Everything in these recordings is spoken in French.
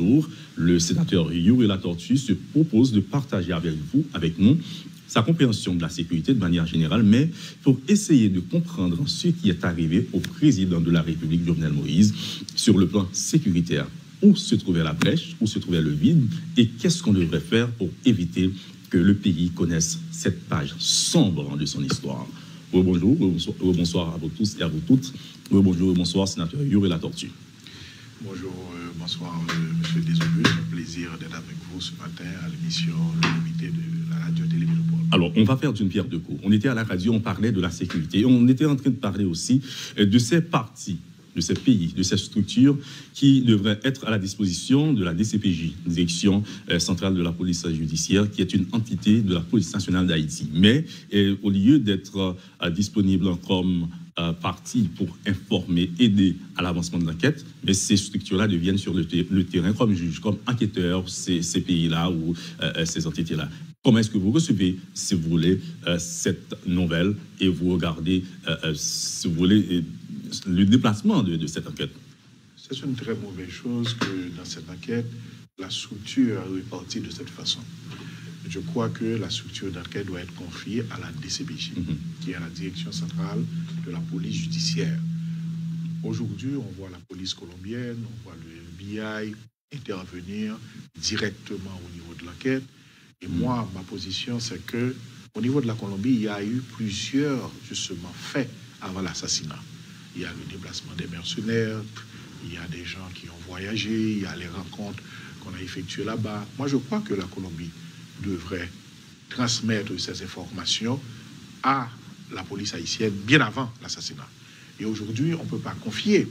jour, le sénateur Yuri Latortue se propose de partager avec nous, sa compréhension de la sécurité de manière générale, mais pour essayer de comprendre ce qui est arrivé au président de la République, Jovenel Moïse, sur le plan sécuritaire. Où se trouvait la brèche, où se trouvait le vide, et qu'est-ce qu'on devrait faire pour éviter que le pays connaisse cette page sombre de son histoire. Bonjour, bonsoir à vous tous et à vous toutes. Bonjour, bonsoir, sénateur Yuri Latortue. Bonjour, bonsoir, monsieur Désolus. C'est un plaisir d'être avec vous ce matin à l'émission Le Comité de la radio-télé Métropole. Alors, on va faire d'une pierre deux coups. On était à la radio, on parlait de la sécurité. On était en train de parler aussi de ces partis, de ces pays, de ces structures qui devraient être à la disposition de la DCPJ, Direction centrale de la police judiciaire, qui est une entité de la police nationale d'Haïti. Mais au lieu d'être disponible comme partie pour informer, aider à l'avancement de l'enquête, mais ces structures-là deviennent sur le terrain comme juges, comme enquêteurs, ces pays-là ou ces entités-là. Comment est-ce que vous recevez, si vous voulez, cette nouvelle et vous regardez, si vous voulez, le déplacement de cette enquête? C'est une très mauvaise chose que dans cette enquête, la structure est répartie de cette façon. Je crois que la structure d'enquête doit être confiée à la DCPJ, qui est la Direction centrale de la police judiciaire. Aujourd'hui, on voit la police colombienne, on voit le FBI intervenir directement au niveau de l'enquête. Et moi, ma position, c'est que au niveau de la Colombie, il y a eu plusieurs, justement, faits avant l'assassinat. Il y a le déplacement des mercenaires, il y a des gens qui ont voyagé, il y a les rencontres qu'on a effectuées là-bas. Moi, je crois que la Colombie devrait transmettre ces informations à la police haïtienne bien avant l'assassinat. Et aujourd'hui, on ne peut pas confier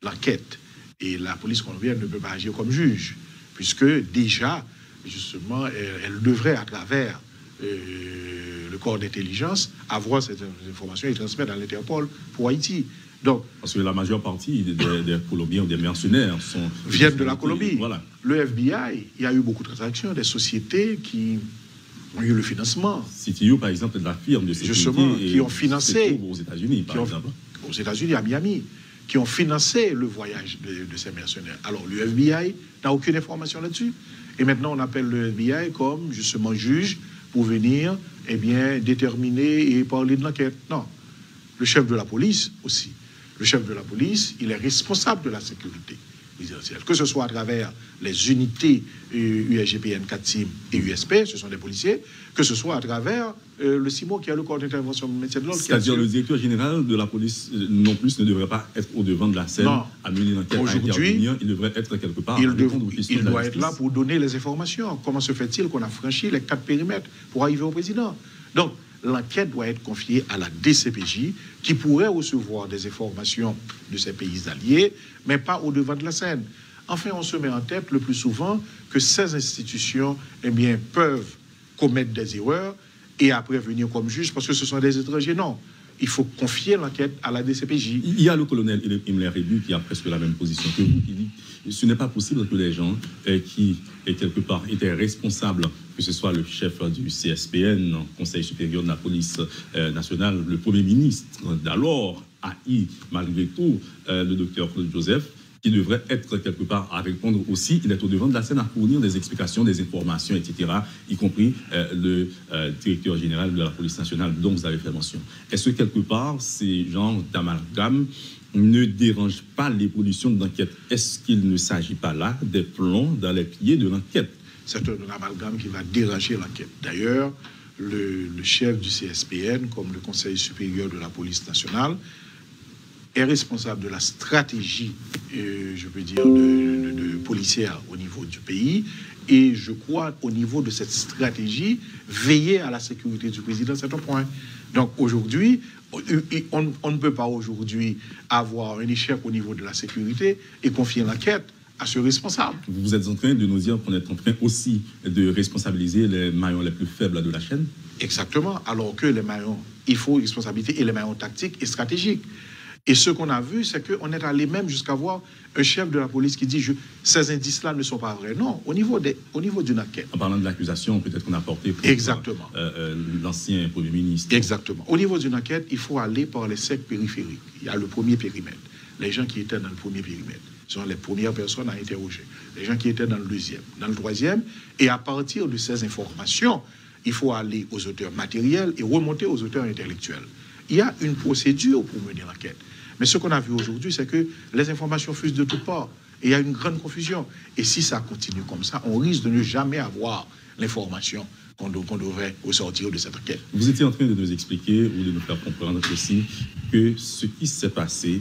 l'enquête. Et la police colombienne ne peut pas agir comme juge, puisque déjà, justement, elle devrait, à travers le corps d'intelligence, avoir cette information et transmettre à l'Interpol pour Haïti. Donc, parce que la majeure partie des Colombiens ou des mercenaires viennent de la Colombie. Voilà. Le FBI, il y a eu beaucoup de transactions, des sociétés qui ont eu le financement. CTU, par exemple, de la firme de sécurité. Justement, qui ont financé. Aux États-Unis, par exemple. Aux États-Unis, à Miami, qui ont financé le voyage de ces mercenaires. Alors, le FBI n'a aucune information là-dessus. Et maintenant, on appelle le FBI comme, justement, juge pour venir, déterminer et parler de l'enquête. Non. Le chef de la police aussi. Le chef de la police, il est responsable de la sécurité résidentielle. Que ce soit à travers les unités USGPN, CATSIM et USP, ce sont des policiers, que ce soit à travers le CIMO qui a le corps d'intervention de médecins de l'ordre. C'est-à-dire le directeur général de la police non plus ne devrait pas être au devant de la scène à mener l'enquête, à intervenir. Il devrait être quelque part. Il doit être là pour donner les informations. Comment se fait-il qu'on a franchi les 4 périmètres pour arriver au président? Donc, l'enquête doit être confiée à la DCPJ, qui pourrait recevoir des informations de ces pays alliés, mais pas au devant de la scène. Enfin, on se met en tête le plus souvent que ces institutions peuvent commettre des erreurs et après venir comme juge parce que ce sont des étrangers. Non, il faut confier l'enquête à la DCPJ. Il y a le colonel Imler Rébu qui a presque la même position que vous, qui dit que ce n'est pas possible que les gens qui, quelque part, étaient responsables, que ce soit le chef du CSPN, Conseil supérieur de la police nationale, le Premier ministre d'alors, haï malgré tout le docteur Claude Joseph, qui devrait être quelque part à répondre aussi. Il est au devant de la scène à fournir des explications, des informations, etc., y compris le directeur général de la police nationale dont vous avez fait mention. Est-ce que quelque part, ces genres d'amalgame ne dérangent pas l'évolution de l'enquête? Est-ce qu'il ne s'agit pas là des plombs dans les pieds de l'enquête? C'est un amalgame qui va déranger l'enquête. D'ailleurs, le chef du CSPN, comme le Conseil supérieur de la police nationale, est responsable de la stratégie, je veux dire, de policière au niveau du pays. Et je crois, au niveau de cette stratégie, veiller à la sécurité du président, c'est un point. Donc aujourd'hui, on ne peut pas aujourd'hui avoir un échec au niveau de la sécurité et confier l'enquête à ce responsable. Vous êtes en train de nous dire qu'on est en train aussi de responsabiliser les maillons les plus faibles de la chaîne? Exactement, alors que les maillons, il faut responsabilité et les maillons tactiques et stratégiques. Et ce qu'on a vu, c'est qu'on est allé même jusqu'à voir un chef de la police qui dit ces indices-là ne sont pas vrais. Non, au niveau d'une enquête. En parlant de l'accusation, peut-être qu'on a porté pour l'ancien Premier ministre. Exactement. Au niveau d'une enquête, il faut aller par les cercles périphériques. Il y a le premier périmètre, les gens qui étaient dans le premier périmètre. sont les premières personnes à interroger. Les gens qui étaient dans le deuxième, dans le troisième. Et à partir de ces informations, il faut aller aux auteurs matériels et remonter aux auteurs intellectuels. Il y a une procédure pour mener l'enquête. Mais ce qu'on a vu aujourd'hui, c'est que les informations fusent de toutes parts. Et il y a une grande confusion. Et si ça continue comme ça, on risque de ne jamais avoir l'information qu'on devrait ressortir de cette enquête. Vous étiez en train de nous expliquer ou de nous faire comprendre aussi que ce qui s'est passé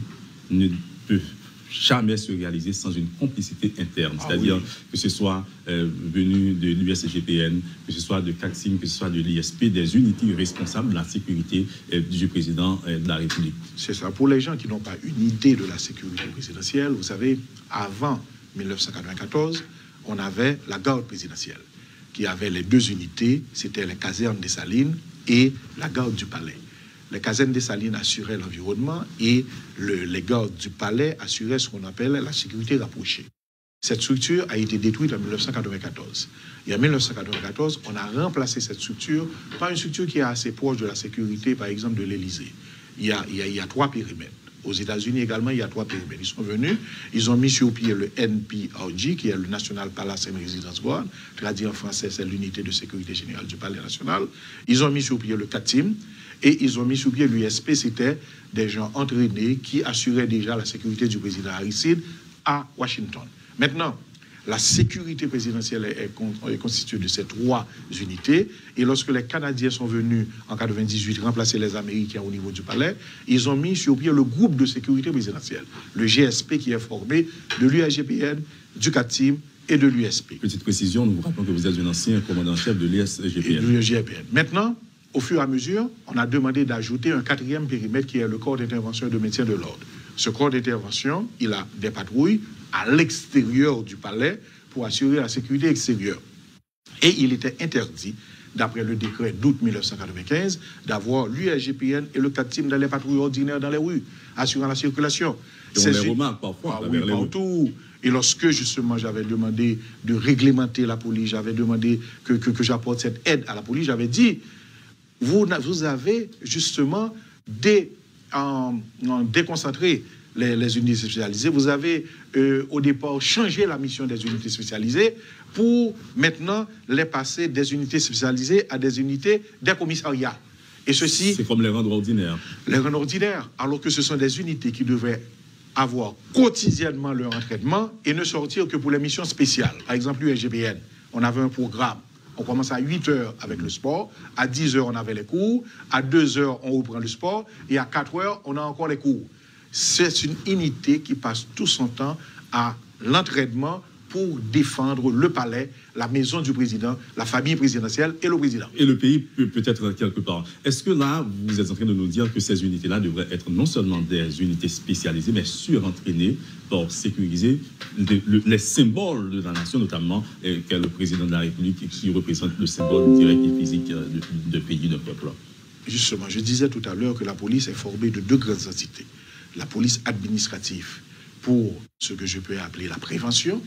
ne peut jamais se réaliser sans une complicité interne, c'est-à-dire que ce soit venu de l'USGPN, que ce soit de CACSIM, que ce soit de l'ISP, des unités responsables de la sécurité du président de la République. C'est ça. Pour les gens qui n'ont pas une idée de la sécurité présidentielle, vous savez, avant 1994, on avait la garde présidentielle, qui avait les deux unités, c'était les casernes des Salines et la garde du Palais. Les casernes des Salines assuraient l'environnement et les gardes du Palais assuraient ce qu'on appelle la sécurité rapprochée. Cette structure a été détruite en 1994. Et en 1994, on a remplacé cette structure par une structure qui est assez proche de la sécurité, par exemple, de l'Élysée. Il y a 3 périmètres. Aux États-Unis également, il y a 3 périmètres. Ils sont venus, ils ont mis sur pied le NPRG, qui est le National Palace and Residence Guard. Traduit en français, c'est l'unité de sécurité générale du Palais national. Ils ont mis sur pied le CATIM et ils ont mis sur pied l'USP. C'était des gens entraînés qui assuraient déjà la sécurité du président Aristide à Washington. Maintenant, la sécurité présidentielle est constituée de ces 3 unités. Et lorsque les Canadiens sont venus en 1998 remplacer les Américains au niveau du palais, ils ont mis sur pied le groupe de sécurité présidentielle, le GSP, qui est formé de l'USGPN, du CATIM et de l'USP. Petite précision, nous vous rappelons que vous êtes un ancien commandant-chef de l'USGPN. Maintenant, au fur et à mesure, on a demandé d'ajouter un 4e périmètre qui est le corps d'intervention et de maintien de l'ordre. Ce corps d'intervention, il a des patrouilles à l'extérieur du palais pour assurer la sécurité extérieure. Et il était interdit, d'après le décret d'août 1995, d'avoir l'USGPN et le CATIM dans les patrouilles ordinaires dans les rues, assurant la circulation. Et on les remarque parfois. Partout. Et lorsque, justement, j'avais demandé de réglementer la police, j'avais demandé que j'apporte cette aide à la police, j'avais dit, vous avez justement déconcentré les unités spécialisées. Vous avez au départ changé la mission des unités spécialisées pour maintenant les passer des unités spécialisées à des unités des commissariats. Et ceci, c'est comme les rendre ordinaires. Les rendre ordinaires, alors que ce sont des unités qui devraient avoir quotidiennement leur entraînement et ne sortir que pour les missions spéciales. Par exemple, l'USGPN, on avait un programme. On commence à 8 h avec le sport, à 10 h on avait les cours, à 2 h on reprend le sport et à 4 h on a encore les cours. C'est une unité qui passe tout son temps à l'entraînement pour défendre le palais, la maison du président, la famille présidentielle et le président. Et le pays peut-être quelque part. Est-ce que là, vous êtes en train de nous dire que ces unités-là devraient être non seulement des unités spécialisées, mais surentraînées pour sécuriser les symboles de la nation, notamment qu'est le président de la République, qui représente le symbole direct et physique de pays, d'un peuple? Justement, je disais tout à l'heure que la police est formée de 2 grandes entités. La police administrative pour ce que je peux appeler la prévention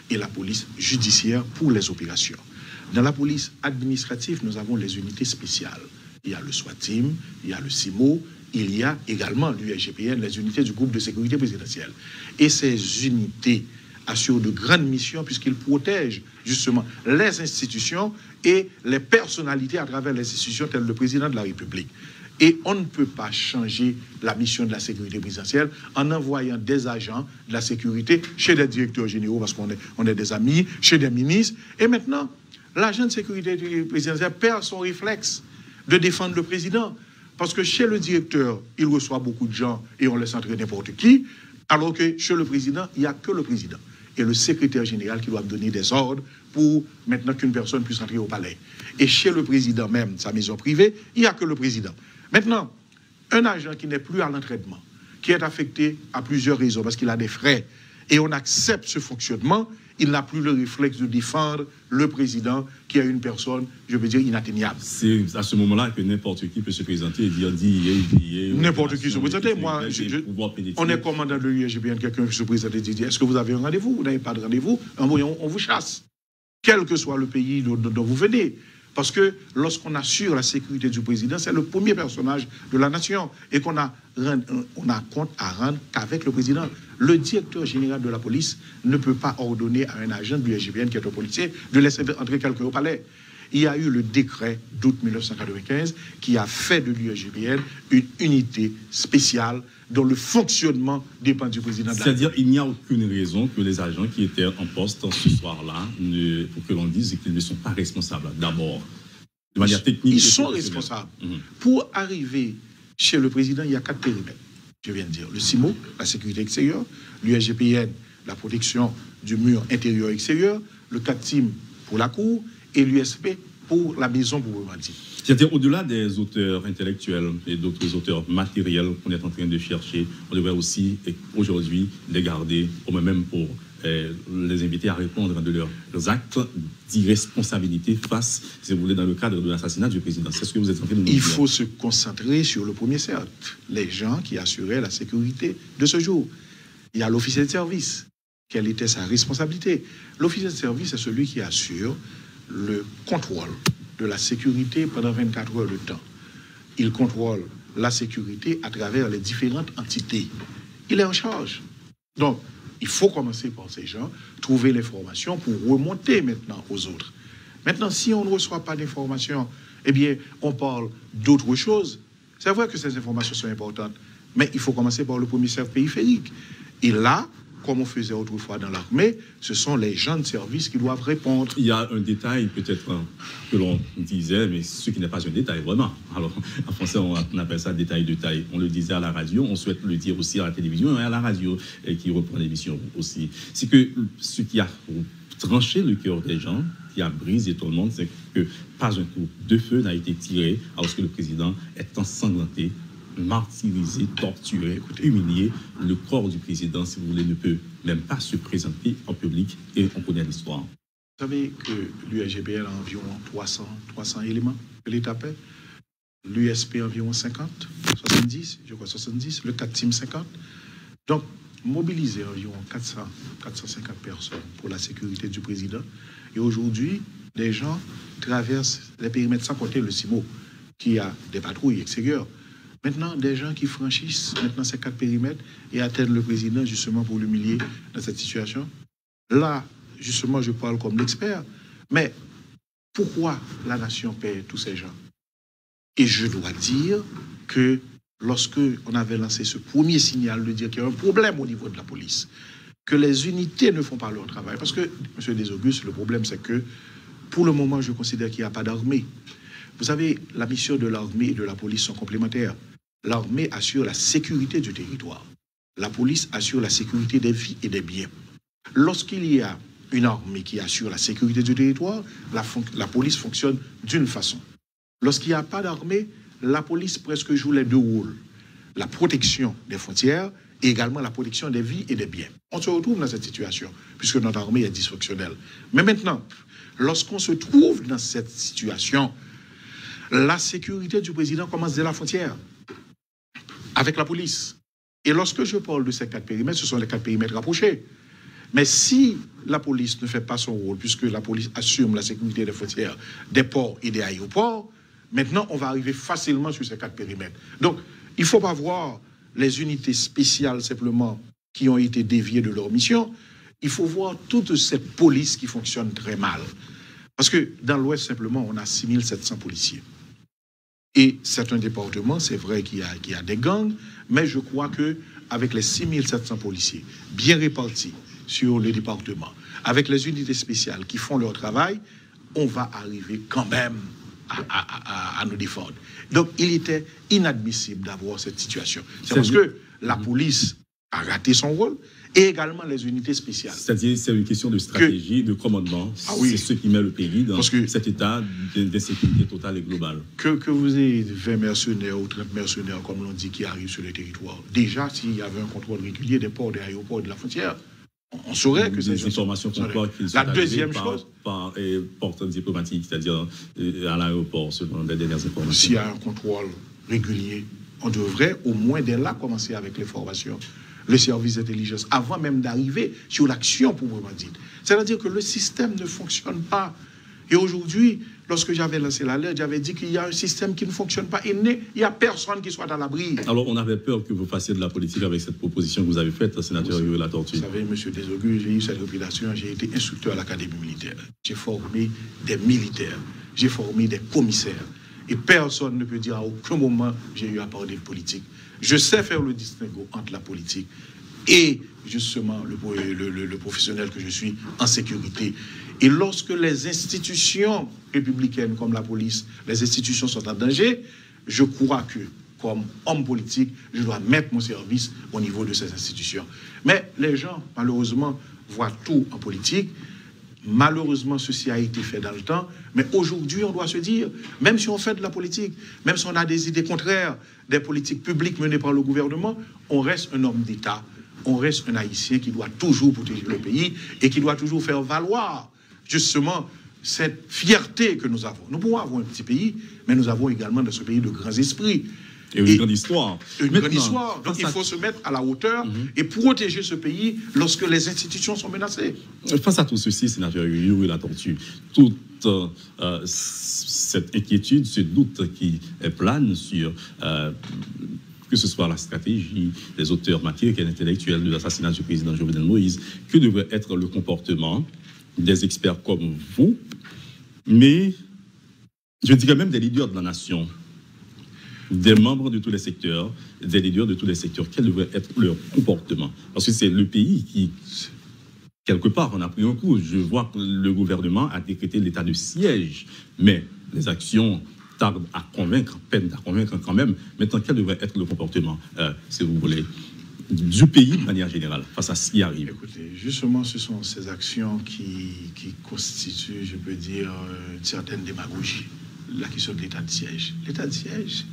et la police judiciaire pour les opérations. Dans la police administrative, nous avons les unités spéciales. Il y a le SWAT-Team, il y a le CIMO, il y a également l'USGPN, les unités du groupe de sécurité présidentielle. Et ces unités assurent de grandes missions puisqu'ils protègent justement les institutions et les personnalités à travers les institutions telles le président de la République. Et on ne peut pas changer la mission de la sécurité présidentielle en envoyant des agents de la sécurité chez des directeurs généraux, parce qu'on est des amis, chez des ministres. Et maintenant, l'agent de sécurité présidentielle perd son réflexe de défendre le président. Parce que chez le directeur, il reçoit beaucoup de gens et on laisse entrer n'importe qui, alors que chez le président, il n'y a que le président et le secrétaire général qui doivent donner des ordres pour maintenant qu'une personne puisse entrer au palais. Et chez le président même, sa maison privée, il n'y a que le président. Maintenant, un agent qui n'est plus à l'entraînement, qui est affecté à plusieurs raisons, parce qu'il a des frais, et on accepte ce fonctionnement, il n'a plus le réflexe de défendre le président, qui est une personne, je veux dire, inatteignable. C'est à ce moment-là que n'importe qui peut se présenter et dire n'importe qui se présenter. Moi, on est commandant de l'USGPN, quelqu'un qui se présente et dit, est-ce que vous avez un rendez-vous? Vous n'avez pas de rendez-vous? On vous chasse. Quel que soit le pays dont vous venez. Parce que lorsqu'on assure la sécurité du président, c'est le premier personnage de la nation et qu'on a compte à rendre qu'avec le président. Le directeur général de la police ne peut pas ordonner à un agent de l'USGPN qui est un policier de laisser entrer quelqu'un au palais. Il y a eu le décret d'août 1995 qui a fait de l'USGPN une unité spéciale dont le fonctionnement dépend du président de la République. C'est-à-dire qu'il n'y a aucune raison que les agents qui étaient en poste ce soir-là, pour que l'on dise qu'ils ne sont pas responsables. D'abord, de manière technique. Ils sont responsables. Pour arriver chez le président, il y a 4 périmètres. Je viens de dire le CIMO, la sécurité extérieure, l'USGPN, la protection du mur intérieur-extérieur, le CATIM pour la cour et l'USP pour la maison proprement dit. C'est-à-dire, au-delà des auteurs intellectuels et d'autres auteurs matériels qu'on est en train de chercher, on devrait aussi, aujourd'hui, les garder, au même pour les inviter à répondre de leurs actes d'irresponsabilité face, si vous voulez, dans le cadre de l'assassinat du président. C'est ce que vous êtes en train de nous dire. Il faut se concentrer sur le premier cercle, les gens qui assuraient la sécurité de ce jour. Il y a l'officier de service. Quelle était sa responsabilité? L'officier de service, c'est celui qui assure le contrôle de la sécurité pendant 24 heures de temps. Il contrôle la sécurité à travers les différentes entités. Il est en charge. Donc, il faut commencer par ces gens, trouver l'information pour remonter maintenant aux autres. Maintenant, si on ne reçoit pas d'informations, eh bien, on parle d'autres choses. C'est vrai que ces informations sont importantes, mais il faut commencer par le premier cercle périphérique. Et là, comme on faisait autrefois dans l'armée, ce sont les gens de service qui doivent répondre. Il y a un détail peut-être que l'on disait, mais ce qui n'est pas un détail vraiment. Alors, en français, on appelle ça détail de taille. On le disait à la radio, on souhaite le dire aussi à la télévision et à la radio, et qui reprend l'émission aussi. C'est que ce qui a tranché le cœur des gens, qui a brisé tout le monde, c'est que pas un coup de feu n'a été tiré alors que le président est ensanglanté, martyrisé, torturé, humilié. Le corps du président, si vous voulez, ne peut même pas se présenter en public, et on connaît l'histoire. Vous savez que l'USGPN a environ 300 éléments que l'État paie. L'USP environ 50, 70, je crois 70, le CATIM 50. Donc, mobiliser environ 450 personnes pour la sécurité du président. Et aujourd'hui, les gens traversent les périmètres, sans compter le CIMO, qui a des patrouilles extérieures. Maintenant, des gens qui franchissent maintenant ces 4 périmètres et atteignent le président justement pour l'humilier dans cette situation. Là, justement, je parle comme l'expert. Mais pourquoi la nation paie tous ces gens? Et je dois dire que lorsque on avait lancé ce premier signal de dire qu'il y a un problème au niveau de la police, que les unités ne font pas leur travail, parce que, M. Desaugustes, le problème c'est que pour le moment, je considère qu'il n'y a pas d'armée. Vous savez, la mission de l'armée et de la police sont complémentaires. L'armée assure la sécurité du territoire. La police assure la sécurité des vies et des biens. Lorsqu'il y a une armée qui assure la sécurité du territoire, la police fonctionne d'une façon. Lorsqu'il n'y a pas d'armée, la police presque joue les deux rôles. La protection des frontières et également la protection des vies et des biens. On se retrouve dans cette situation, puisque notre armée est dysfonctionnelle. Mais maintenant, lorsqu'on se trouve dans cette situation, la sécurité du président commence dès la frontière, avec la police. Et lorsque je parle de ces 4 périmètres, ce sont les 4 périmètres rapprochés. Mais si la police ne fait pas son rôle, puisque la police assume la sécurité des frontières, des ports et des aéroports, maintenant, on va arriver facilement sur ces 4 périmètres. Donc, il ne faut pas voir les unités spéciales simplement qui ont été déviées de leur mission. Il faut voir toute cette police qui fonctionne très mal. Parce que dans l'Ouest, simplement, on a 6700 policiers. Et certains départements, c'est vrai qu'il y a des gangs, mais je crois qu'avec les 6700 policiers bien répartis sur le département, avec les unités spéciales qui font leur travail, on va arriver quand même à nous défendre. Donc, il était inadmissible d'avoir cette situation. C'est parce que la police a raté son rôle et également les unités spéciales. C'est-à-dire, c'est une question de stratégie, de commandement. C'est ce qui met le pays dans cet état d'insécurité totale et globale. Que vous ayez 20 mercenaires ou 30 mercenaires, comme l'on dit, qui arrivent sur le territoire, déjà, s'il y avait un contrôle régulier des ports, des aéroports et de la frontière, on saurait que c'est des informations qu'on croit qu'ils sont la deuxième chose par porte diplomatique, c'est-à-dire à l'aéroport, selon les dernières informations. S'il y a un contrôle régulier, on devrait au moins dès là commencer avec les formations, le service d'intelligence, avant même d'arriver sur l'action proprement dite. C'est-à-dire que le système ne fonctionne pas. Et aujourd'hui, lorsque j'avais lancé l'alerte, j'avais dit qu'il y a un système qui ne fonctionne pas. Il n'y a personne qui soit à l'abri. Alors, on avait peur que vous fassiez de la politique avec cette proposition que vous avez faite, sénateur Yuri Latortue. Vous savez, M. Desogu, j'ai eu cette réputation, j'ai été instructeur à l'Académie militaire. J'ai formé des militaires, j'ai formé des commissaires. Et personne ne peut dire à aucun moment j'ai eu à parler de politique. Je sais faire le distinguo entre la politique et justement le professionnel que je suis en sécurité. Et lorsque les institutions républicaines comme la police, les institutions sont en danger, je crois que, comme homme politique, je dois mettre mon service au niveau de ces institutions. Mais les gens, malheureusement, voient tout en politique. Malheureusement, ceci a été fait dans le temps. Mais aujourd'hui, on doit se dire, même si on fait de la politique, même si on a des idées contraires des politiques publiques menées par le gouvernement, on reste un homme d'État. On reste un Haïtien qui doit toujours protéger le pays et qui doit toujours faire valoir justement cette fierté que nous avons. Nous pouvons avoir un petit pays, mais nous avons également dans ce pays de grands esprits. Et une grande histoire. Une grande histoire. Donc il faut se mettre à la hauteur et protéger ce pays lorsque les institutions sont menacées. Face à tout ceci, sénateur Yuri Latortue, toute cette inquiétude, ce doute qui plane sur que ce soit la stratégie, les auteurs matériels et intellectuels de l'assassinat du président Jovenel Moïse, que devrait être le comportement des experts comme vous, mais je dirais même des leaders de la nation, des membres de tous les secteurs, des leaders de tous les secteurs, quel devrait être leur comportement? Parce que c'est le pays qui, quelque part, on a pris un coup. Je vois que le gouvernement a décrété l'état de siège, mais les actions tardent à convaincre, peinent à convaincre quand même. Maintenant, quel devrait être le comportement, si vous voulez, du pays de manière générale, face à ce qui arrive? Écoutez, justement, ce sont ces actions qui constituent, je peux dire, une certaine démagogie. La question de l'état de siège. L'état de siège,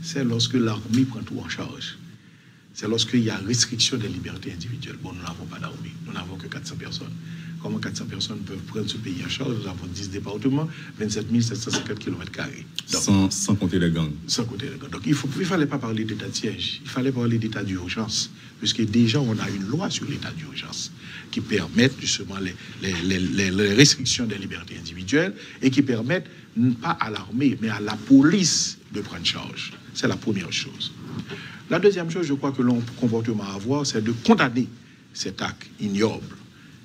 c'est lorsque l'armée prend tout en charge. C'est lorsqu'il y a restriction des libertés individuelles. Bon, nous n'avons pas d'armée, nous n'avons que 400 personnes. Comment 400 personnes peuvent prendre ce pays en charge? Nous avons 10 départements, 27 750 km². Sans compter les gangs. Sans compter les gangs. Donc il ne fallait pas parler d'état de siège, il fallait parler d'état d'urgence. Puisque déjà, on a une loi sur l'état d'urgence qui permet justement les restrictions des libertés individuelles et qui permettent, pas à l'armée, mais à la police de prendre charge. C'est la première chose. La deuxième chose, je crois que le comportement à avoir, c'est de condamner cet acte ignoble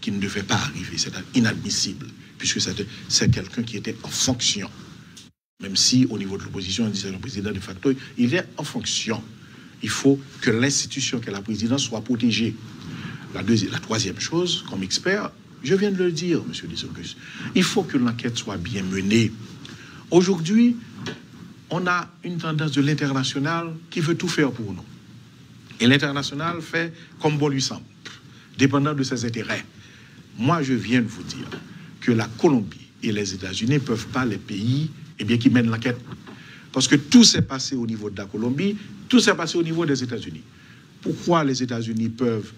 qui ne devait pas arriver, c'est inadmissible, puisque c'est quelqu'un qui était en fonction. Même si, au niveau de l'opposition, on disait le président de facto, il est en fonction. Il faut que l'institution qu'est la présidence soit protégée. La troisième chose, comme expert, je viens de le dire, M. Desogus, il faut que l'enquête soit bien menée. Aujourd'hui, on a une tendance de l'international qui veut tout faire pour nous. Et l'international fait comme bon lui semble, dépendant de ses intérêts. Moi, je viens de vous dire que la Colombie et les États-Unis ne peuvent pas les pays qui mènent l'enquête. Parce que tout s'est passé au niveau de la Colombie, tout s'est passé au niveau des États-Unis. Pourquoi les États-Unis peuvent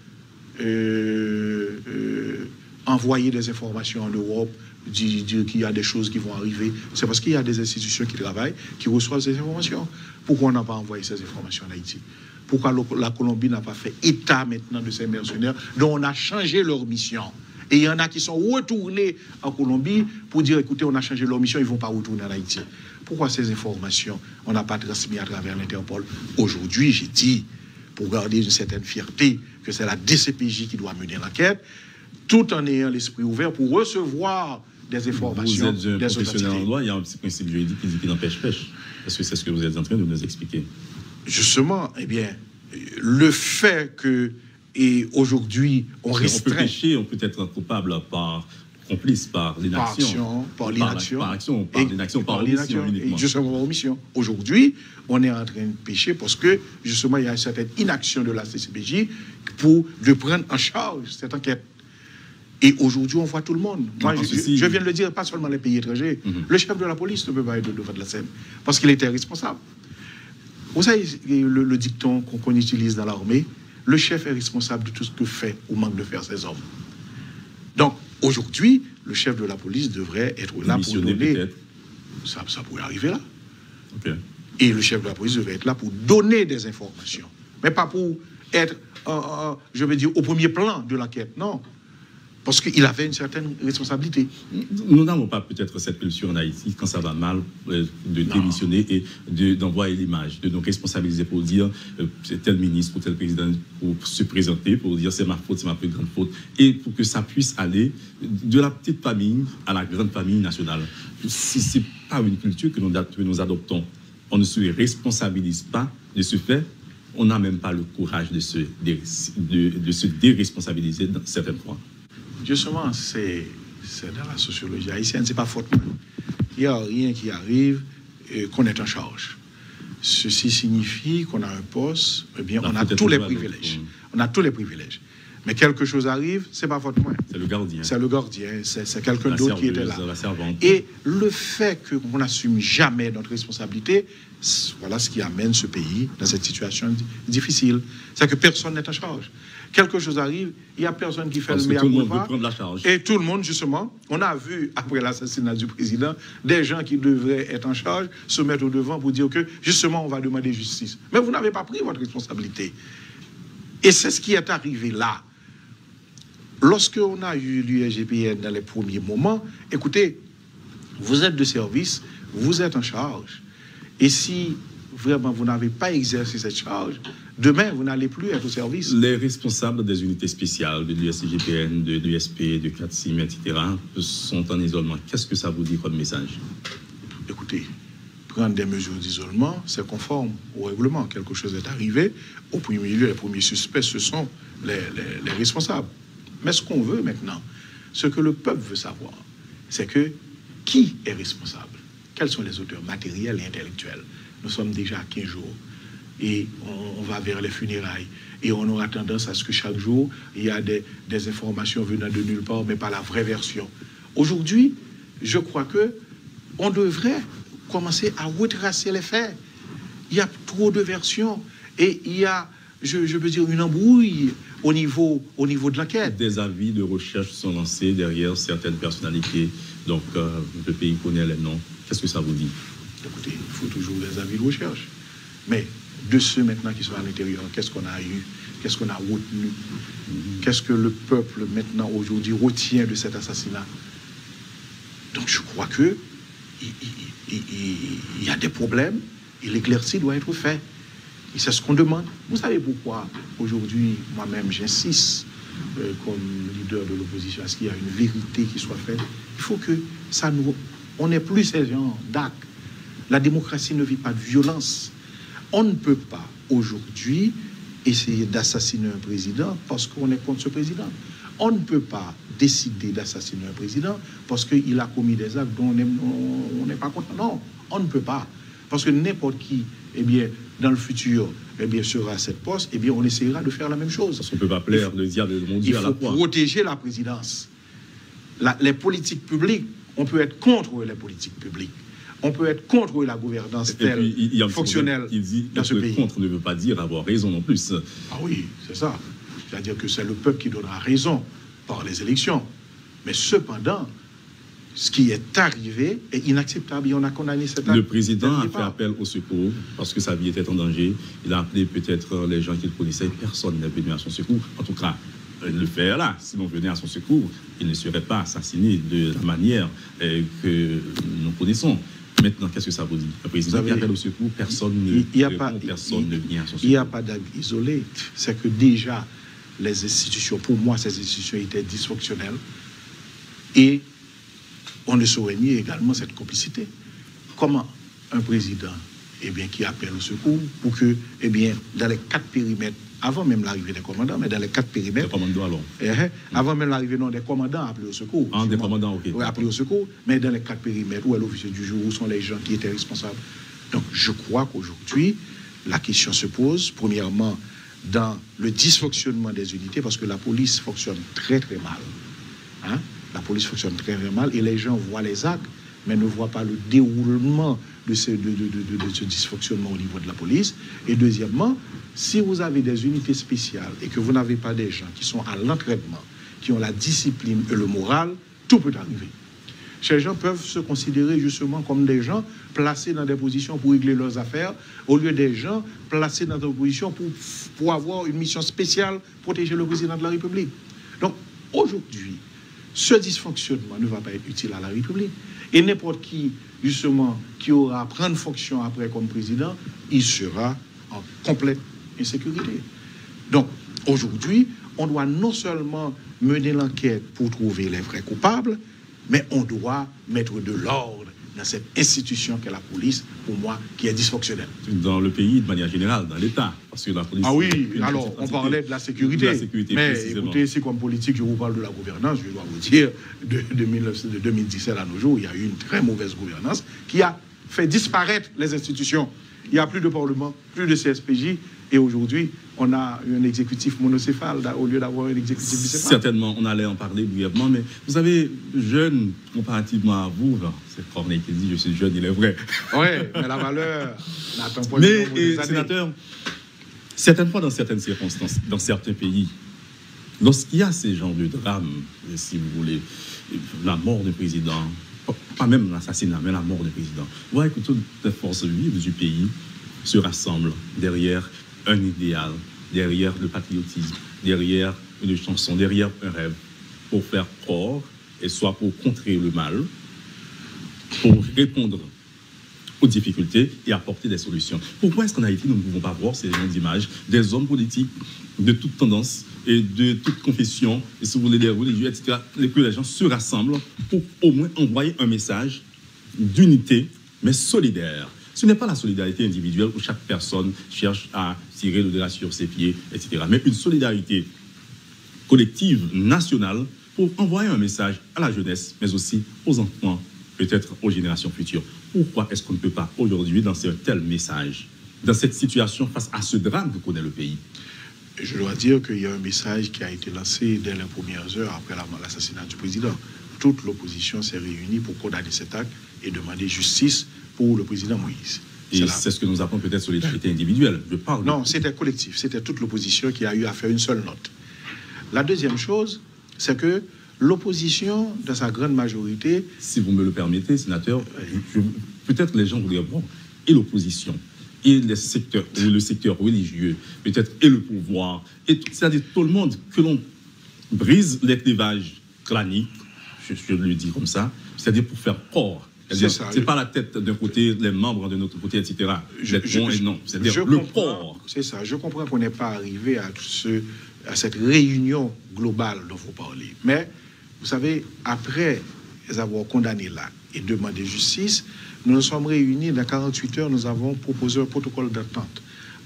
envoyer des informations en Europe, dire qu'il y a des choses qui vont arriver? C'est parce qu'il y a des institutions qui travaillent, qui reçoivent ces informations. Pourquoi on n'a pas envoyé ces informations en Haïti? Pourquoi la Colombie n'a pas fait état maintenant de ces mercenaires dont on a changé leur mission? Et il y en a qui sont retournés en Colombie pour dire, écoutez, on a changé leur mission, ils ne vont pas retourner en Haïti. Pourquoi ces informations, on n'a pas transmis à travers l'Interpol? Aujourd'hui, j'ai dit, pour garder une certaine fierté, que c'est la DCPJ qui doit mener l'enquête, tout en ayant l'esprit ouvert pour recevoir des informations. Vous êtes un professionnel en droit, il y a un petit principe juridique qui dit qu'il n'empêche pêche. Est-ce que c'est ce que vous êtes en train de nous expliquer? Justement, eh bien, le fait que, et aujourd'hui, on restreint... On peut pêcher, on peut être coupable par complice, par l'inaction. Par l'inaction. Par l'inaction, par l'inaction uniquement. Justement, par omission. Aujourd'hui, on est en train de pêcher parce que, justement, il y a une certaine inaction de la CCPJ pour de prendre en charge cette enquête. Et aujourd'hui, on voit tout le monde. Moi, je viens de le dire, pas seulement les pays étrangers. Le chef de la police ne peut pas être devant de la scène parce qu'il était responsable. Vous savez, le dicton qu'on utilise dans l'armée, le chef est responsable de tout ce que fait ou manque de faire ses hommes. Donc, aujourd'hui, le chef de la police devrait être là pour donner... Ça pourrait arriver là. Okay. Et le chef de la police devrait être là pour donner des informations. Mais pas pour être, je veux dire, au premier plan de l'enquête. Non. Parce qu'il avait une certaine responsabilité. Nous n'avons pas peut-être cette culture en Haïti, quand ça va mal, de démissionner et d'envoyer l'image, de nous responsabiliser pour dire c'est tel ministre ou tel président, pour se présenter, pour dire c'est ma faute, c'est ma plus grande faute, et pour que ça puisse aller de la petite famille à la grande famille nationale. Si ce n'est pas une culture que nous adoptons, on ne se responsabilise pas de ce fait, on n'a même pas le courage de se déresponsabiliser dans certaines fois. Justement, c'est dans la sociologie haïtienne, c'est pas faute. Il n'y a rien qui arrive qu'on est en charge. Ceci signifie qu'on a un poste, eh bien, on a tous les privilèges. On a tous les privilèges. Mais quelque chose arrive, c'est pas faute moi. C'est le gardien. C'est le gardien, c'est quelqu'un d'autre qui était là. La servante. Et le fait qu'on n'assume jamais notre responsabilité, voilà ce qui amène ce pays dans cette situation difficile. C'est que personne n'est en charge. Quelque chose arrive, il n'y a personne qui fait le meilleur. Tout le monde veut prendre la charge. Et tout le monde, justement, on a vu, après l'assassinat du président, des gens qui devraient être en charge se mettre au devant pour dire que, justement, on va demander justice. Mais vous n'avez pas pris votre responsabilité. Et c'est ce qui est arrivé là. Lorsqu'on a eu l'USGPN dans les premiers moments, écoutez, vous êtes de service, vous êtes en charge. Et si vraiment vous n'avez pas exercé cette charge, demain, vous n'allez plus être au service. Les responsables des unités spéciales de l'USGPN, de l'USP, de 4CIM, etc., sont en isolement. Qu'est-ce que ça vous dit comme message? Écoutez, prendre des mesures d'isolement, c'est conforme au règlement. Quelque chose est arrivé. Au premier lieu, les premiers suspects, ce sont les responsables. Mais ce qu'on veut maintenant, ce que le peuple veut savoir, c'est que qui est responsable? Quels sont les auteurs matériels et intellectuels? Nous sommes déjà à 15 jours et on va vers les funérailles. Et on aura tendance à ce que chaque jour, il y a des informations venant de nulle part, mais pas la vraie version. Aujourd'hui, je crois que on devrait commencer à retracer les faits. Il y a trop de versions et il y a, je veux dire, une embrouille au niveau de l'enquête. Des avis de recherche sont lancés derrière certaines personnalités. Donc, le pays connaît les noms. Qu'est-ce que ça vous dit? Écoutez, il faut toujours des avis de recherche. Mais de ceux maintenant qui sont à l'intérieur, qu'est-ce qu'on a eu? Qu'est-ce qu'on a retenu? Qu'est-ce que le peuple maintenant, aujourd'hui, retient de cet assassinat? Donc, je crois que il y a des problèmes et l'éclaircie doit être fait. Et c'est ce qu'on demande. Vous savez pourquoi aujourd'hui, moi-même, j'insiste comme leader de l'opposition à ce qu'il y a une vérité qui soit faite. Il faut que ça nous... On n'est plus ces gens d'actes. La démocratie ne vit pas de violence. On ne peut pas aujourd'hui essayer d'assassiner un président parce qu'on est contre ce président. On ne peut pas décider d'assassiner un président parce qu'il a commis des actes dont on n'est pas content. Non, on ne peut pas. Parce que n'importe qui, eh bien, dans le futur, eh bien, sera à cette poste, eh bien, on essaiera de faire la même chose. Parce qu'on ne peut pas plaire le diable de mon Dieu à la fois. Il faut protéger la présidence. Les politiques publiques, on peut être contre les politiques publiques. On peut être contre la gouvernance telle, fonctionnelle dans ce pays. Contre ne veut pas dire avoir raison non plus. Ah oui, c'est ça. C'est-à-dire que c'est le peuple qui donnera raison par les élections. Mais cependant, ce qui est arrivé est inacceptable et on a condamné cet acte. Le président a fait appel au secours parce que sa vie était en danger. Il a appelé peut-être les gens qu'il connaissait. Personne n'est venu à son secours. En tout cas, le faire là, si l'on venait à son secours, il ne serait pas assassiné de la manière que nous connaissons. Maintenant, qu'est-ce que ça vous dit? Le président qui appelle au secours, personne ne vient à son secours. Il n'y a pas d'acte isolé. C'est que déjà, les institutions, pour moi, ces institutions étaient dysfonctionnelles. Et on ne saurait nier également cette complicité. Comment un président, eh bien, qui appelle au secours pour que, eh bien, dans les 4 périmètres, avant même l'arrivée des commandants, mais dans les 4 périmètres... Des commandants, alors. Avant même l'arrivée, non, des commandants appelés au secours. Ah, des commandants, ok. Oui, appelés au secours, mais dans les 4 périmètres, où est l'officier du jour, où sont les gens qui étaient responsables. Donc, je crois qu'aujourd'hui, la question se pose, premièrement, dans le dysfonctionnement des unités, parce que la police fonctionne très, très mal. Hein? La police fonctionne très, très mal, et les gens voient les actes, mais ne voient pas le déroulement de ce dysfonctionnement au niveau de la police. Et deuxièmement, si vous avez des unités spéciales et que vous n'avez pas des gens qui sont à l'entraînement, qui ont la discipline et le moral, tout peut arriver. Ces gens peuvent se considérer justement comme des gens placés dans des positions pour régler leurs affaires, au lieu des gens placés dans des positions pour avoir une mission spéciale, protéger le président de la République. Donc, aujourd'hui, ce dysfonctionnement ne va pas être utile à la République. Et n'importe qui, justement, qui aura à prendre fonction après comme président, il sera en complète insécurité. Donc, aujourd'hui, on doit non seulement mener l'enquête pour trouver les vrais coupables, mais on doit mettre de l'ordre dans cette institution qu'est la police, pour moi, qui est dysfonctionnelle. Dans le pays, de manière générale, dans l'État, parce que la police... Ah oui, alors, on parlait de la sécurité. Mais écoutez, si comme politique, je vous parle de la gouvernance, je dois vous dire, de 2017 à nos jours, il y a eu une très mauvaise gouvernance qui a fait disparaître les institutions. Il n'y a plus de Parlement, plus de CSPJ, et aujourd'hui, on a un exécutif monocéphale au lieu d'avoir un exécutif bicéphale. Certainement, on allait en parler brièvement, mais vous savez, jeune, comparativement à vous, c'est Corneille qui dit, je suis jeune, il est vrai. Oui, mais la valeur n'attend pas mais, sénateur, certaines fois, dans certaines circonstances, dans certains pays, lorsqu'il y a ces genres de drames, si vous voulez, la mort du président, pas même l'assassinat, mais la mort du président, vous voyez que toutes les forces vives du pays se rassemblent derrière un idéal, derrière le patriotisme, derrière une chanson, derrière un rêve, pour faire corps, et soit pour contrer le mal, pour répondre aux difficultés et apporter des solutions. Pourquoi est-ce qu'en Haïti, nous ne pouvons pas voir ces mêmes images des hommes politiques de toute tendance et de toute confession, et si vous voulez, des religieux, etc., que les gens se rassemblent pour au moins envoyer un message d'unité, mais solidaire. Ce n'est pas la solidarité individuelle où chaque personne cherche à tirer le drap sur ses pieds, etc. Mais une solidarité collective, nationale, pour envoyer un message à la jeunesse, mais aussi aux enfants, peut-être aux générations futures. Pourquoi est-ce qu'on ne peut pas aujourd'hui lancer un tel message dans cette situation face à ce drame que connaît le pays? Je dois dire qu'il y a un message qui a été lancé dès les premières heures après l'assassinat du président. Toute l'opposition s'est réunie pour condamner cet acte et demander justice pour le président Moïse. Et c'est ce que nous appelons peut-être solidarité individuelle. Je parle non, c'était collectif. C'était toute l'opposition qui a eu à faire une seule note. La deuxième chose, c'est que l'opposition, dans sa grande majorité... Si vous me le permettez, sénateur, peut-être les gens voudraient voir et l'opposition, et les secteurs, ou le secteur religieux, peut-être, et le pouvoir, et c'est-à-dire tout le monde, que l'on brise les clivages claniques, je le dis comme ça, c'est-à-dire pour faire corps. C'est pas la tête d'un côté, les membres de notre côté, etc. Non, c'est-à-dire le corps. C'est ça. Je comprends qu'on n'est pas arrivé à cette réunion globale dont vous parlez. Mais, vous savez, après avoir condamné l'acte et demandé justice, nous nous sommes réunis dans 48 heures, nous avons proposé un protocole d'entente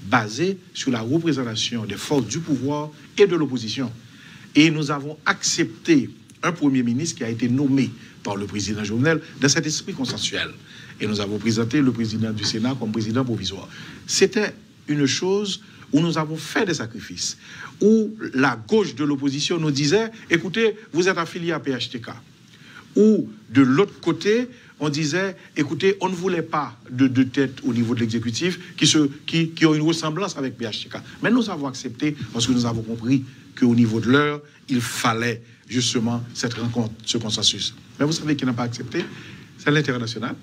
basé sur la représentation des forces du pouvoir et de l'opposition. Et nous avons accepté un Premier ministre qui a été nommé par le président Jovenel dans cet esprit consensuel. Et nous avons présenté le président du Sénat comme président provisoire. C'était une chose où nous avons fait des sacrifices, où la gauche de l'opposition nous disait, écoutez, vous êtes affilié à PHTK. Ou de l'autre côté, on disait, écoutez, on ne voulait pas de deux têtes au niveau de l'exécutif qui ont une ressemblance avec PHTK. Mais nous avons accepté parce que nous avons compris qu'au niveau de l'heure, il fallait justement cette rencontre, ce consensus. Mais vous savez qui n'a pas accepté? C'est l'international.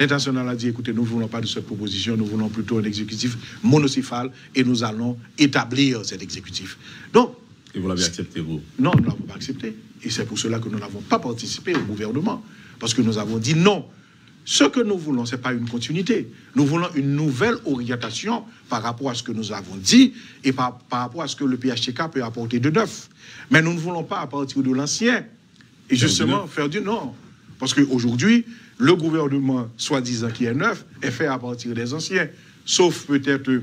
L'international a dit, écoutez, nous ne voulons pas de cette proposition, nous voulons plutôt un exécutif monocéphale et nous allons établir cet exécutif. Donc, et vous l'avez accepté, vous? Non, nous ne l'avons pas accepté. Et c'est pour cela que nous n'avons pas participé au gouvernement. Parce que nous avons dit non. Ce que nous voulons, ce n'est pas une continuité. Nous voulons une nouvelle orientation par rapport à ce que nous avons dit et par rapport à ce que le PHTK peut apporter de neuf. Mais nous ne voulons pas, à partir de l'ancien, et justement faire du non. Parce qu'aujourd'hui, le gouvernement, soi-disant qui est neuf, est fait à partir des anciens. Sauf peut-être,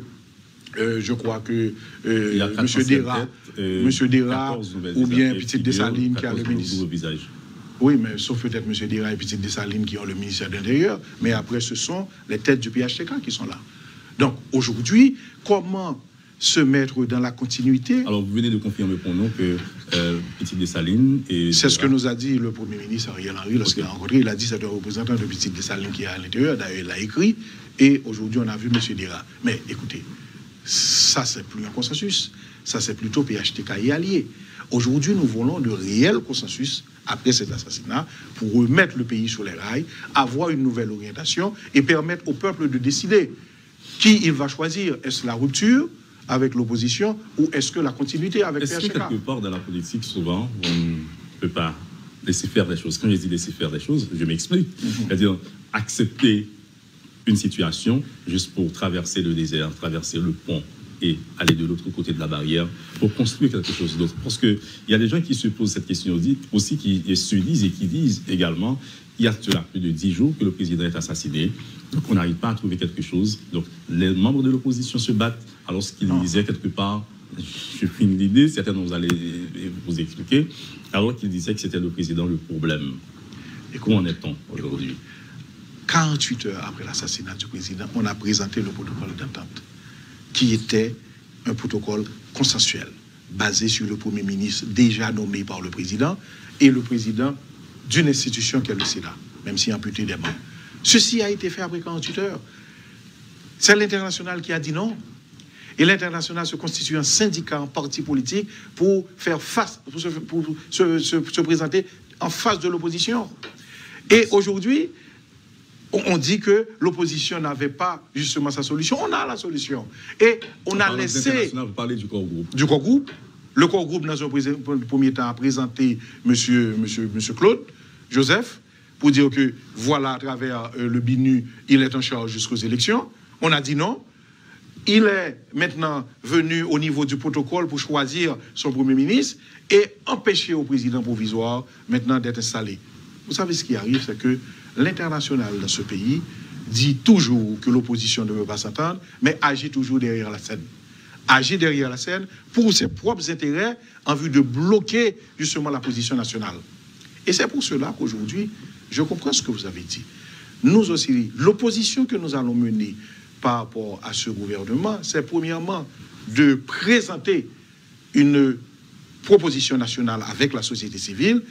je crois que M. Dera ou bien Petite Dessalines qui a le ministère. Oui, mais sauf peut-être M. Dera et Petite Dessalines qui ont le ministère de l'Intérieur. Mais après, ce sont les têtes du PHTK qui sont là. Donc, aujourd'hui, comment se mettre dans la continuité? Alors, vous venez de confirmer pour nous que Petite Dessalines et... C'est ce que nous a dit le Premier ministre Ariel Henry lorsqu'il a rencontré. Il a dit que c'est un représentant de Petite Dessalines qui est à l'intérieur. D'ailleurs, il l'a écrit. Et aujourd'hui, on a vu M. Dera. Mais écoutez, ça, c'est plus un consensus. Ça, c'est plutôt PHTK et alliés. Aujourd'hui, nous voulons de réels consensus après cet assassinat pour remettre le pays sur les rails, avoir une nouvelle orientation et permettre au peuple de décider qui il va choisir. Est-ce la rupture avec l'opposition ou est-ce que la continuité avec PHTK? Est-ce que quelque part dans la politique, souvent, on ne peut pas laisser faire les choses. Quand je dis laisser faire les choses, je m'explique. C'est-à-dire accepter une situation juste pour traverser le désert, traverser le pont et aller de l'autre côté de la barrière pour construire quelque chose d'autre. Parce qu'il y a des gens qui se posent cette question aussi, qui se disent et qui disent également, il y a cela plus de 10 jours que le président est assassiné, donc on n'arrive pas à trouver quelque chose. Donc les membres de l'opposition se battent alors qu'ils disaient quelque part, je finis l'idée, certainement vous allez vous expliquer, alors qu'ils disaient que c'était le président le problème. Et où en est-on aujourd'hui? 48 heures après l'assassinat du président, on a présenté le protocole d'entente, qui était un protocole consensuel, basé sur le Premier ministre déjà nommé par le président et le président d'une institution qu'est le Sénat, même si amputé des membres. Ceci a été fait après 48 heures. C'est l'international qui a dit non. Et l'international se constitue un syndicat, un parti politique pour faire face, pour se présenter en face de l'opposition. Et aujourd'hui, on dit que l'opposition n'avait pas justement sa solution. On a la solution. Et on a laissé... Vous parlez du corps groupe. Du corps groupe. Le corps groupe, dans un premier temps, a présenté monsieur Claude Joseph pour dire que, voilà, à travers le BINU, il est en charge jusqu'aux élections. On a dit non. Il est maintenant venu au niveau du protocole pour choisir son Premier ministre et empêcher au président provisoire maintenant d'être installé. Vous savez ce qui arrive, c'est que l'international dans ce pays dit toujours que l'opposition ne veut pas s'entendre, mais agit toujours derrière la scène. Agit derrière la scène pour ses propres intérêts en vue de bloquer justement la position nationale. Et c'est pour cela qu'aujourd'hui, je comprends ce que vous avez dit. Nous aussi, l'opposition que nous allons mener par rapport à ce gouvernement, c'est premièrement de présenter une proposition nationale avec la société civile,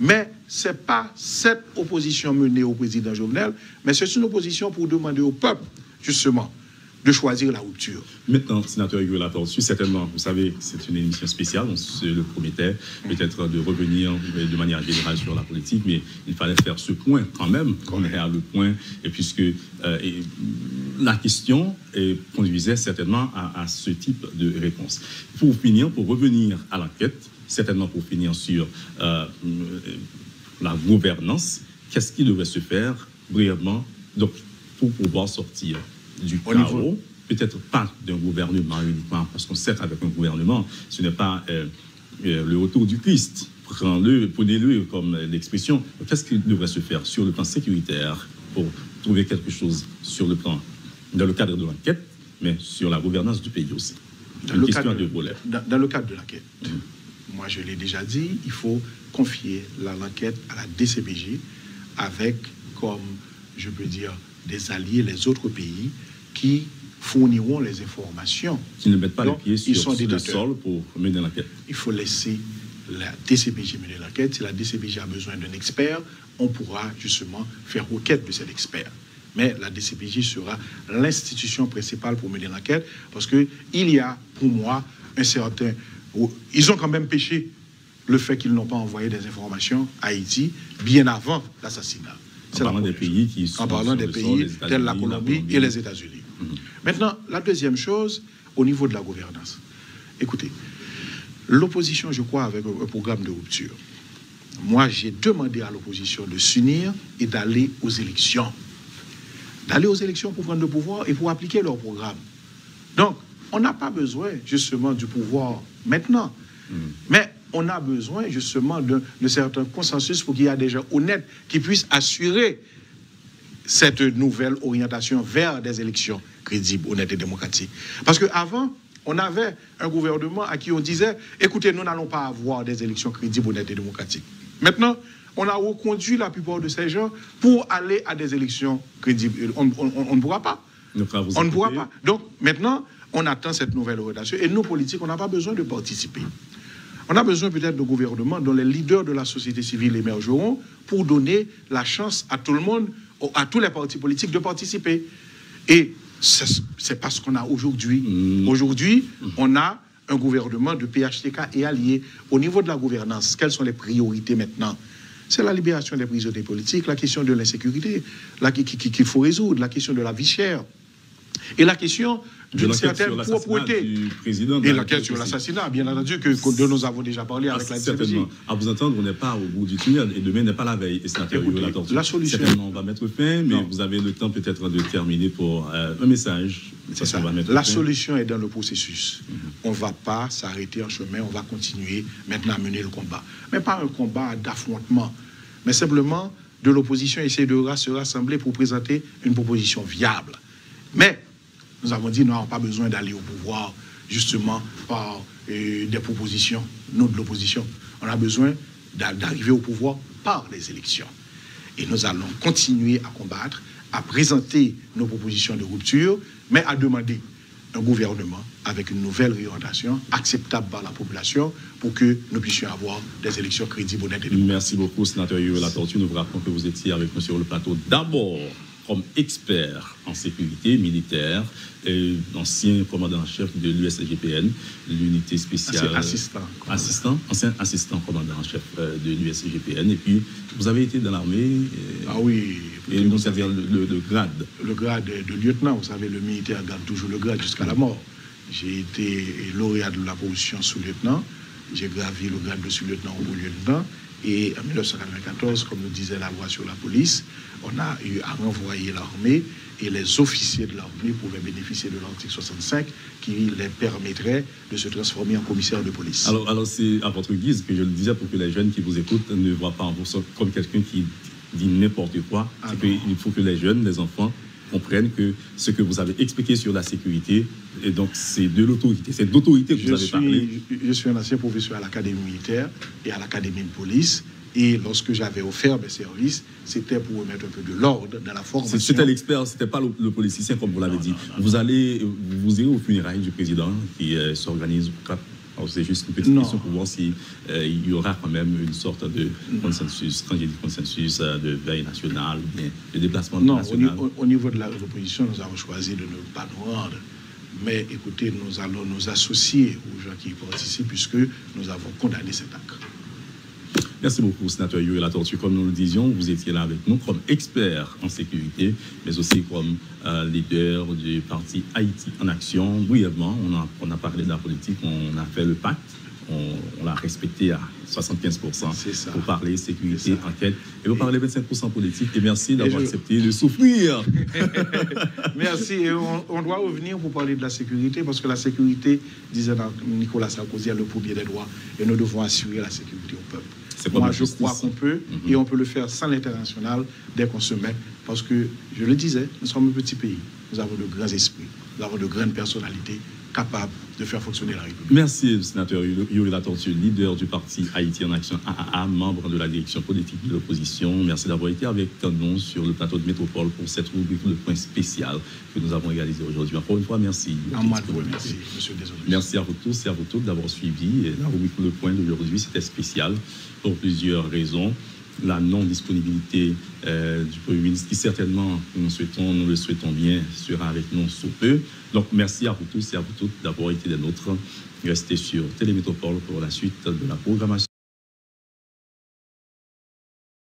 mais ce n'est pas cette opposition menée au président Jovenel, mais c'est une opposition pour demander au peuple, justement, de choisir la rupture. Maintenant, sénateur Hugo Latortue, certainement, vous savez, c'est une émission spéciale, on se le promettait, peut-être de revenir de manière générale sur la politique, mais il fallait faire ce point quand même, qu'on est à le point, et puisque la question conduisait certainement à ce type de réponse. Pour finir, pour revenir à l'enquête, certainement pour finir sur la gouvernance, qu'est-ce qui devrait se faire brièvement donc, pour pouvoir sortir du chaos, peut-être pas d'un gouvernement uniquement, parce qu'on sait qu'avec un gouvernement, ce n'est pas le retour du Christ. Prenez-le comme l'expression. Qu'est-ce qui devrait se faire sur le plan sécuritaire pour trouver quelque chose sur le plan, dans le cadre de l'enquête, mais sur la gouvernance du pays aussi? Dans le cadre de l'enquête. Moi, je l'ai déjà dit, il faut confier l'enquête à la DCPJ avec, comme je peux dire, des alliés, les autres pays qui fourniront les informations. Qui ne mettent pas les pieds sur le sol pour mener l'enquête. Il faut laisser la DCPJ mener l'enquête. Si la DCPJ a besoin d'un expert, on pourra justement faire requête de cet expert. Mais la DCPJ sera l'institution principale pour mener l'enquête parce qu'il y a, pour moi, un certain... Ils ont quand même péché le fait qu'ils n'ont pas envoyé des informations à Haïti bien avant l'assassinat. En parlant des pays qui sont... En parlant des pays tels la Colombie et les États-Unis. Maintenant, la deuxième chose, au niveau de la gouvernance. Écoutez, l'opposition, je crois, avec un programme de rupture. Moi, j'ai demandé à l'opposition de s'unir et d'aller aux élections. D'aller aux élections pour prendre le pouvoir et pour appliquer leur programme. Donc, on n'a pas besoin, justement, du pouvoir maintenant. Mais on a besoin, justement, de certains consensus pour qu'il y ait des gens honnêtes qui puissent assurer cette nouvelle orientation vers des élections crédibles, honnêtes et démocratiques. Parce qu'avant, on avait un gouvernement à qui on disait, écoutez, nous n'allons pas avoir des élections crédibles, honnêtes et démocratiques. Maintenant, on a reconduit la plupart de ces gens pour aller à des élections crédibles. On ne pourra pas. On ne pourra pas. Donc, maintenant, on attend cette nouvelle orientation. Et nous, politiques, on n'a pas besoin de participer. On a besoin peut-être de gouvernements dont les leaders de la société civile émergeront pour donner la chance à tout le monde, à tous les partis politiques de participer. Et c'est pas ce qu'on a aujourd'hui. Aujourd'hui, on a un gouvernement de PHTK et alliés. Au niveau de la gouvernance, quelles sont les priorités maintenant? C'est la libération des prisonniers politiques, la question de l'insécurité qu'il faut résoudre, la question de la vie chère et la question d'une certaine propreté. Du président et l'enquête sur l'assassinat, bien entendu, que nous avons déjà parlé avec la DCPJ. Certainement. À vous entendre, on n'est pas au bout du tunnel et demain n'est pas la veille. Et sénateur la solution. Certainement, on va mettre fin, mais vous avez le temps peut-être de terminer pour un message. C'est ça. La solution est dans le processus. On ne va pas s'arrêter en chemin, on va continuer maintenant à mener le combat. Mais pas un combat d'affrontement, mais simplement de l'opposition essayer de se rassembler pour présenter une proposition viable. Mais nous avons dit, nous n'avons pas besoin d'aller au pouvoir justement par des propositions, nous de l'opposition. On a besoin d'arriver au pouvoir par les élections. Et nous allons continuer à combattre, à présenter nos propositions de rupture, mais à demander un gouvernement avec une nouvelle orientation acceptable par la population pour que nous puissions avoir des élections crédibles, honnêtes et démocratiques. Merci beaucoup, sénateur Yuri Latortue. Nous vous rappelons que vous étiez avec nous sur le plateau d'abord comme expert en sécurité militaire, ancien commandant-en-chef de l'USGPN, l'unité spéciale... Ancien assistant commandant-en-chef de l'USGPN. Et puis, vous avez été dans l'armée... Ah oui. Et vous savez le grade. Le grade de lieutenant, vous savez, le militaire garde toujours le grade jusqu'à la mort. J'ai été lauréat de la promotion sous-lieutenant. J'ai gravi le grade de sous-lieutenant au lieutenant. Et en 1994, comme nous disait la loi sur la police, on a eu à renvoyer l'armée et les officiers de l'armée pouvaient bénéficier de l'article 65 qui les permettrait de se transformer en commissaire de police. Alors c'est à votre guise que je le disais pour que les jeunes qui vous écoutent ne voient pas en vous comme quelqu'un qui dit n'importe quoi. Il faut que les jeunes, les enfants, comprennent que ce que vous avez expliqué sur la sécurité, et donc c'est de l'autorité, c'est d'autorité que vous avez parlé. Je suis un ancien professeur à l'académie militaire et à l'académie de police, et lorsque j'avais offert mes services, c'était pour remettre un peu de l'ordre dans la formation. C'était l'expert, c'était pas le politicien comme vous l'avez dit. Vous irez aux funérailles du président qui s'organise. Alors c'est juste une petite question pour voir s'il y aura quand même une sorte de consensus, quand j'ai dit consensus, de veille nationale, ou bien de déplacement national. Au niveau de l'opposition, nous avons choisi de ne pas nous rendre. Mais écoutez, nous allons nous associer aux gens qui y participent puisque nous avons condamné cet acte. Merci beaucoup, sénateur Yuri Latortue. Comme nous le disions, vous étiez là avec nous comme expert en sécurité, mais aussi comme leader du parti Haïti en Action. Brièvement, on a parlé de la politique, on a fait le pacte, on l'a respecté à 75% pour parler sécurité, enquête, et vous parlez 25% politique. Et merci d'avoir accepté de souffrir. Merci. Et on doit revenir pour parler de la sécurité, parce que la sécurité, disait Nicolas Sarkozy, est le premier des droits, et nous devons assurer la sécurité au peuple. Moi, je crois qu'on peut, et on peut le faire sans l'international dès qu'on se met, parce que, je le disais, nous sommes un petit pays, nous avons de grands esprits, nous avons de grandes personnalités capables de faire fonctionner la République. Merci, sénateur Yuri Latortue, leader du parti Haïti en Action AAA, membre de la direction politique de l'opposition. Merci d'avoir été avec nous sur le plateau de Métropole pour cette rubrique de points spécial que nous avons réalisé aujourd'hui. Encore une fois, merci. Merci, monsieur Désolé. Merci à vous tous et à vous toutes d'avoir suivi. Et la rubrique Le Point d'aujourd'hui, c'était spécial pour plusieurs raisons. La non-disponibilité du Premier ministre, qui certainement, nous le souhaitons bien, sera avec nous sous peu. Donc, merci à vous tous et à vous toutes d'avoir été des nôtres. Restez sur Télémétropole pour la suite de la programmation.